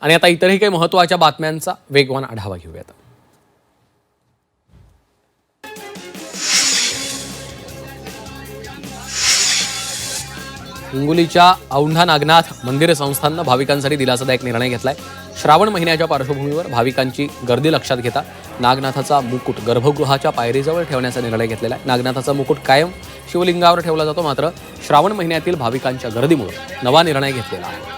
आणि आता इतरही काही महत्त्वाच्या बातम्यांचा वेगवान आढावा घेऊयात. हिंगोलीच्या औंढा नागनाथ मंदिर संस्थाननं भाविकांसाठी दिलासादायक निर्णय घेतलाय. श्रावण महिन्याच्या पार्श्वभूमीवर भाविकांची गर्दी लक्षात घेता नागनाथाचा मुकुट गर्भगृहाच्या पायरीजवळ ठेवण्याचा निर्णय घेतलेला आहे. नागनाथाचा मुकुट कायम शिवलिंगावर ठेवला जातो, मात्र श्रावण महिन्यातील भाविकांच्या गर्दीमुळे नवा निर्णय घेतलेला आहे.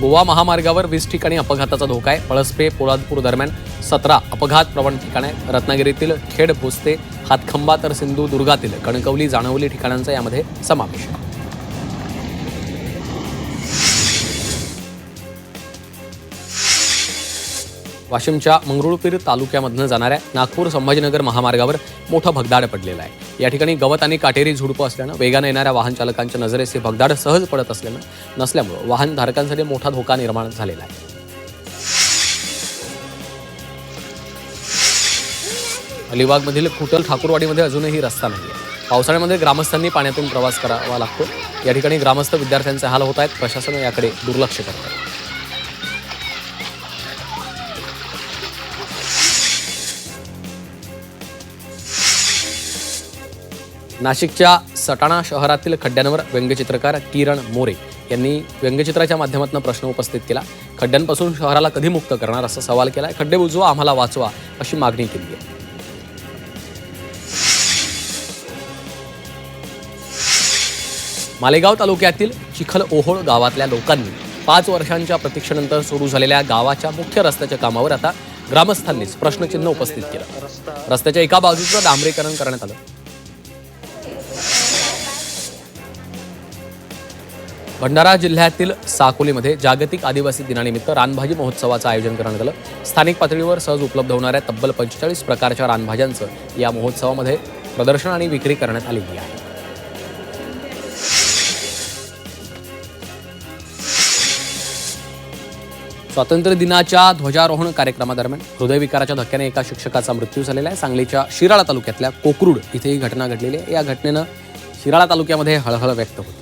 गोवा महामार्गावर 20 ठिकाणी अपघाताचा धोका आहे. पळसपे पोलादपूर दरम्यान 17 अपघात प्रवण ठिकाणे, रत्नागिरीतील खेड भोसते हातखंबा तर सिंधुदुर्गातील कणकवली जाणवली ठिकाणांचा यामध्ये समावेश आहे. वाशिमच्या मंगरुळपीर तालुक्यामधनं जाणाऱ्या नागपूर संभाजीनगर महामार्गावर मोठं भगदाड पडलेलं आहे. या ठिकाणी गवत आणि काटेरी झुडपं असल्यानं वेगाने येणाऱ्या वाहन चालकांच्या नजरेस हे भगदाड सहज पडत नसल्यामुळे वाहनधारकांसाठी मोठा धोका निर्माण झालेला आहे. अलिबागमधील खुटल ठाकूरवाडीमध्ये अजूनही रस्ता नाही आहे. पावसाळ्यामध्ये ग्रामस्थांनी पाण्यातून प्रवास करावा लागतो. या ठिकाणी ग्रामस्थ विद्यार्थ्यांचे हाल होत आहेत. प्रशासन याकडे दुर्लक्ष करत आहे. नाशिकच्या सटाणा शहरातील खड्ड्यांवर व्यंगचित्रकार किरण मोरे यांनी व्यंगचित्राच्या माध्यमातून प्रश्न उपस्थित केला. खड्ड्यांपासून शहराला कधी मुक्त करणार असा सवाल केलाय. खड्डे बुजवा, आम्हाला वाचवा अशी मागणी केली आहे. मालेगाव तालुक्यातील चिखल ओहोळ गावातल्या लोकांनी 5 वर्षांच्या प्रतीक्षेनंतर सुरू झालेल्या गावाच्या मुख्य रस्त्याच्या कामावर आता ग्रामस्थांनीच प्रश्नचिन्ह उपस्थित केलं. रस्त्याच्या एका बाजूचं डांबरीकरण करण्यात आलं. भंडारा जिल्ह्यातील साकोलीमध्ये जागतिक आदिवासी दिनानिमित्त रानभाजी महोत्सवाचं आयोजन करण्यात आलं. स्थानिक पातळीवर सहज उपलब्ध होणाऱ्या तब्बल 45 प्रकारच्या रानभाज्यांचं या महोत्सवामध्ये प्रदर्शन आणि विक्री करण्यात आलेली आहे. स्वातंत्र्य दिनाच्या ध्वजारोहण कार्यक्रमादरम्यान हृदयविकाराच्या धक्क्याने एका शिक्षकाचा मृत्यू झालेला आहे. सांगलीच्या शिराळा तालुक्यातल्या कोकरूड इथे ही घटना घडलेली आहे. या घटनेनं शिराळा तालुक्यामध्ये हळहळ व्यक्त होते.